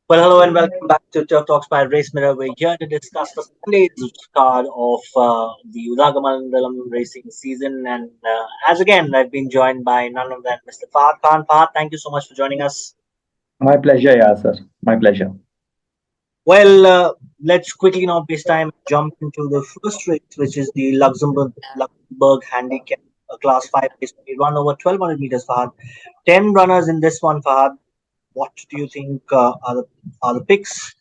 Well, hello and welcome back to Turf Talks by Race Mirror. We're here to discuss the Sunday's card of the Udagamandalam racing season. And as again, I've been joined by none other than Mr. Fahad Khan. Fahad, thank you so much for joining us. My pleasure, Yasser. My pleasure. Well, let's quickly not waste time and jump into the first race, which is the Luxembourg Handicap, a Class 5 race. We run over 1200 meters, Fahad. 10 runners in this one, Fahad. What do you think are the picks?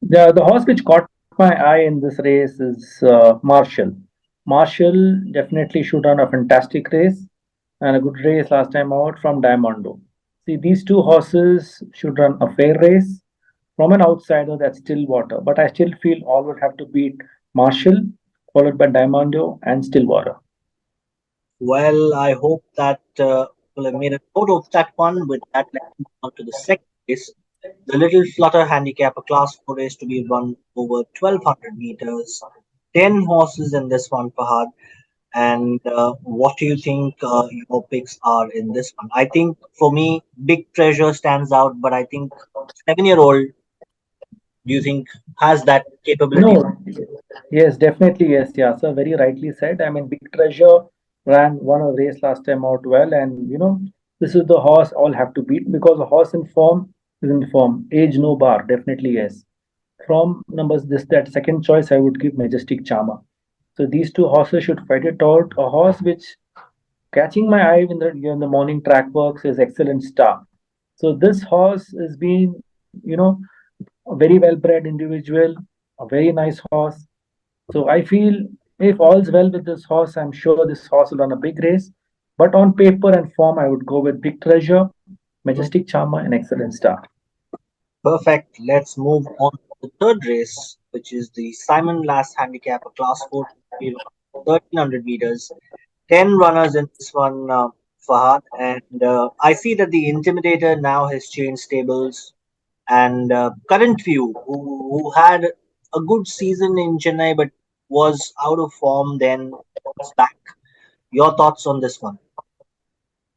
The horse which caught my eye in this race is Marshall. Marshall definitely should run a fantastic race and a good race last time out from Diamondo. See, these two horses should run a fair race from an outsider that's Stillwater, but I still feel all would have to beat Marshall, followed by Diamondo and Stillwater. Well, I hope that will have made a note of that one. With that, let's move on to the second race. The Little Flutter Handicap, a Class 4 race to be run over 1200 meters. 10 horses in this one, Fahad. And what do you think your picks are in this one? I think for me, Big Treasure stands out, but I think 7-year-old, do you think, has that capability? No, yes, definitely, yes, yeah. So very rightly said. I mean, Big Treasure won a race last time out well, and this is the horse all have to beat because a horse in form is in form. Age no bar, definitely yes. From numbers this that second choice, I would give Majestic Charmer. So these two horses should fight it out. A horse which catching my eye in the morning track works is Excellent Star. So this horse has been, a very well bred individual, a very nice horse. So I feel if all's well with this horse, I'm sure this horse will run a big race. But on paper and form, I would go with Big Treasure, Majestic Charmer, and Excellent Star. Perfect. Let's move on to the third race, which is the Simon Last Handicap, a Class 4 1300 meters. 10 runners in this one, Fahad. And I see that the Intimidator now has changed stables. And Current View, who had a good season in Chennai but was out of form, then was back. Your thoughts on this one?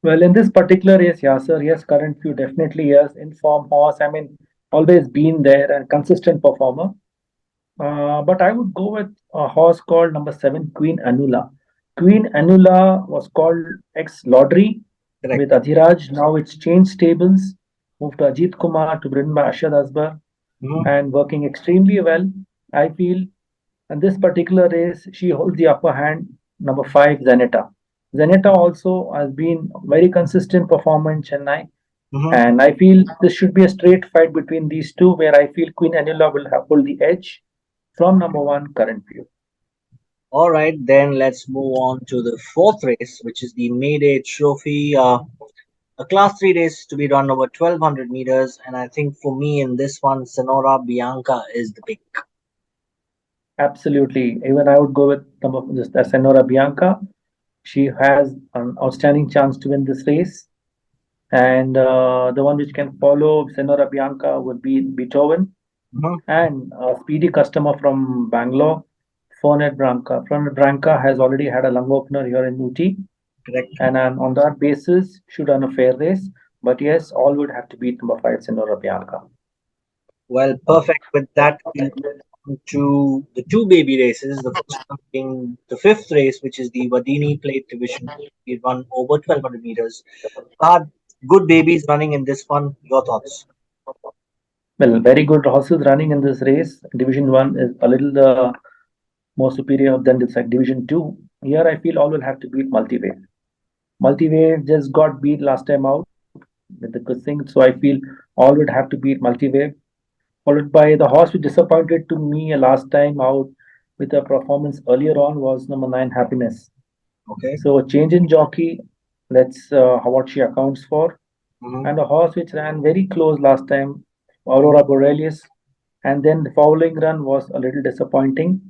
Well, in this particular race, Yasser, yes, current few definitely yes, inform horse. I mean, always been there and consistent performer. But I would go with a horse called number seven, Queen Anula. Queen Anula was called ex Lottery with Correct. Adhiraj. Now it's changed stables, moved to Ajit Kumar to ridden by Ashad Asbar Mhm. and working extremely well. I feel in this particular race, she holds the upper hand. Number five, Zeneta. Zeneta also has been very consistent performer in Chennai, Mhm. and I feel this should be a straight fight between these two, where I feel Queen Anula will have hold the edge from number one, Current View. All right, then let's move on to the fourth race, which is the Mayday Trophy, a Class 3 race to be run over 1200 meters. And I think for me in this one, Sonora Bianca is the pick. Absolutely. Even I would go with number just Senora Bianca. She has an outstanding chance to win this race. And the one which can follow Senora Bianca would be Beethoven Mhm. and a speedy customer from Bangalore, Fournette Branca. Fournette Branca has already had a lung opener here in Ooty, Correct. and on that basis should run a fair race. But yes, all would have to beat number five, Senora Bianca. Well, perfect. With that, we'll to the two baby races. The first one being the fifth race, which is the Vadini Plate Division. We run over 1200 meters. Are good babies running in this one? Your thoughts? Well, very good horses running in this race. Division one is a little more superior than this like Division two. Here, I feel all will have to beat Multiwave. Multiwave just got beat last time out with the good thing, so I feel all would have to beat Multiwave. Followed by the horse which disappointed to me last time out with a performance earlier on was number nine, Happiness. Okay. So a change in jockey. Let's what she accounts for. Mhm. And a horse which ran very close last time, Aurora Borealis, and then the following run was a little disappointing.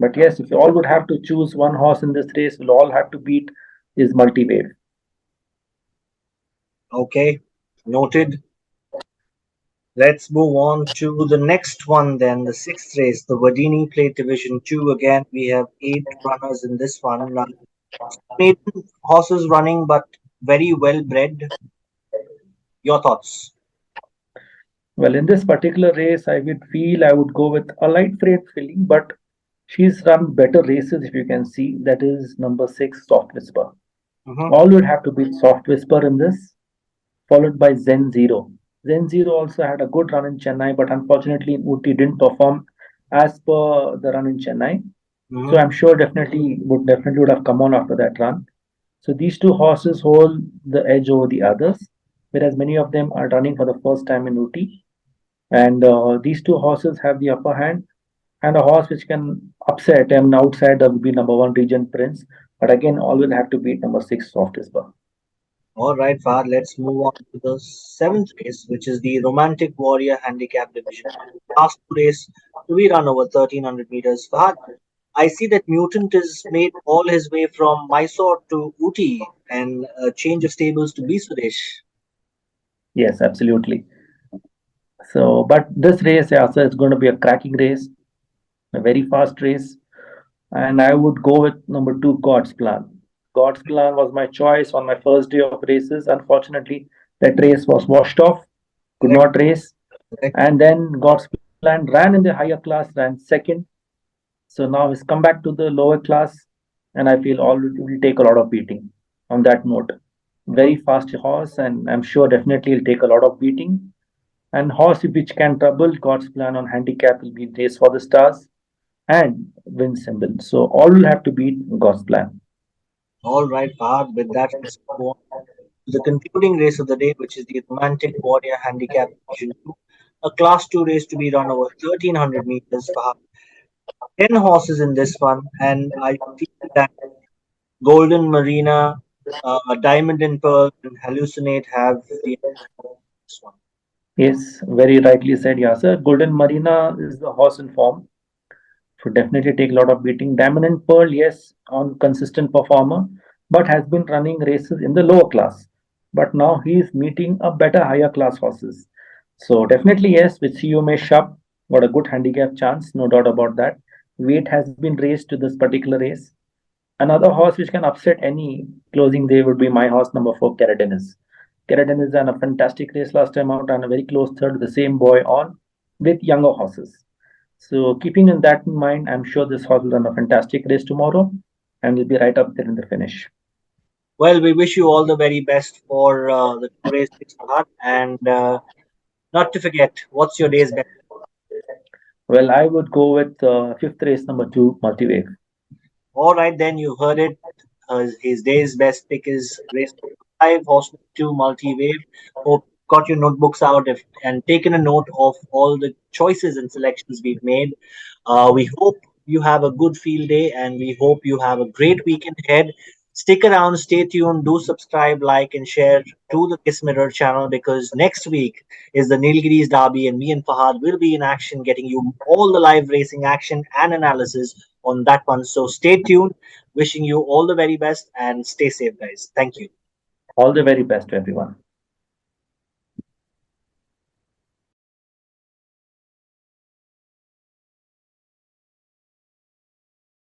But yes, if you all would have to choose one horse in this race, will all have to beat is Multiwave. Okay. Noted. Let's move on to the next one then, the sixth race, the Vadini Plate Division 2. Again, we have 8 runners in this one. Maiden horses running, but very well bred. Your thoughts? Well, in this particular race, I would feel I would go with a light freight filling, but she's run better races if you can see. That is number six, Soft Whisper. Hmm. All would have to beat Soft Whisper in this, followed by Zen Zero. Zen Zero also had a good run in Chennai, but unfortunately in Ooty didn't perform as per the run in Chennai. So Hmm. I'm sure definitely would have come on after that run. So these two horses hold the edge over the others, whereas many of them are running for the first time in Ooty. And these two horses have the upper hand, and a horse which can upset and outside would be number one Regent Prince. But again, all will have to beat number six Soft Whisper. All right, Fahad, let's move on to the seventh race, which is the Romantic Warrior Handicap Division. Last two race to be run over 1300 meters. Fahad, I see that Mutant has made all his way from Mysore to Ooty and a change of stables to B Suresh. Yes, absolutely. So, but this race, yeah, so it's going to be a cracking race, a very fast race, and I would go with number two, God's Plan. God's Plan was my choice on my first day of races. Unfortunately, that race was washed off, could Correct, not race, correct. and then God's Plan ran in the higher class, ran second. So now he's come back to the lower class, and I feel all will take a lot of beating. On that note, very fast horse, and I'm sure definitely he'll take a lot of beating. And horse which can trouble God's plan on handicap will be Race for the Stars and Win Symbol. So all will have to beat God's plan. All right, Fahad, with that, let's move on to the concluding race of the day, which is the Romantic Warrior Handicap Division 2, a Class 2 race to be run over 1300 meters. Fahad, 10 horses in this one, and I feel that Golden Marina, Diamond and Pearl, and Hallucinate have the this one. Yes, very rightly said, Yasser. Golden Marina is the horse in form. Should definitely take a lot of beating. Diamond and Pearl, yes, on consistent performer, but has been running races in the lower class. But now he is meeting a better higher class horses. So definitely yes, with CUMA Sharp got a good handicap chance, no doubt about that. Weight has been raised to this particular race. Another horse which can upset any closing day would be my horse number four, Keratinus. Keratinus ran a fantastic race last time out and a very close third, the same boy on with younger horses. So keeping in that in mind, I'm sure this horse will run a fantastic race tomorrow and will be right up there in the finish. Well, we wish you all the very best for the two races, Fahad, and not to forget, what's your day's best? Well, I would go with fifth race number two, Multiwave. All right, then you heard it. His day's best pick is race number 5, horse number 2, multi-wave. Hope you got your notebooks out and taken a note of all the choices and selections we've made. We hope you have a good field day and we hope you have a great weekend ahead. Stick around, stay tuned, do subscribe, like, and share to the Kiss Mirror channel because next week is the Nilgiris Derby and me and Fahad will be in action getting you all the live racing action and analysis on that one. So stay tuned. Wishing you all the very best and stay safe, guys. Thank you. All the very best to everyone.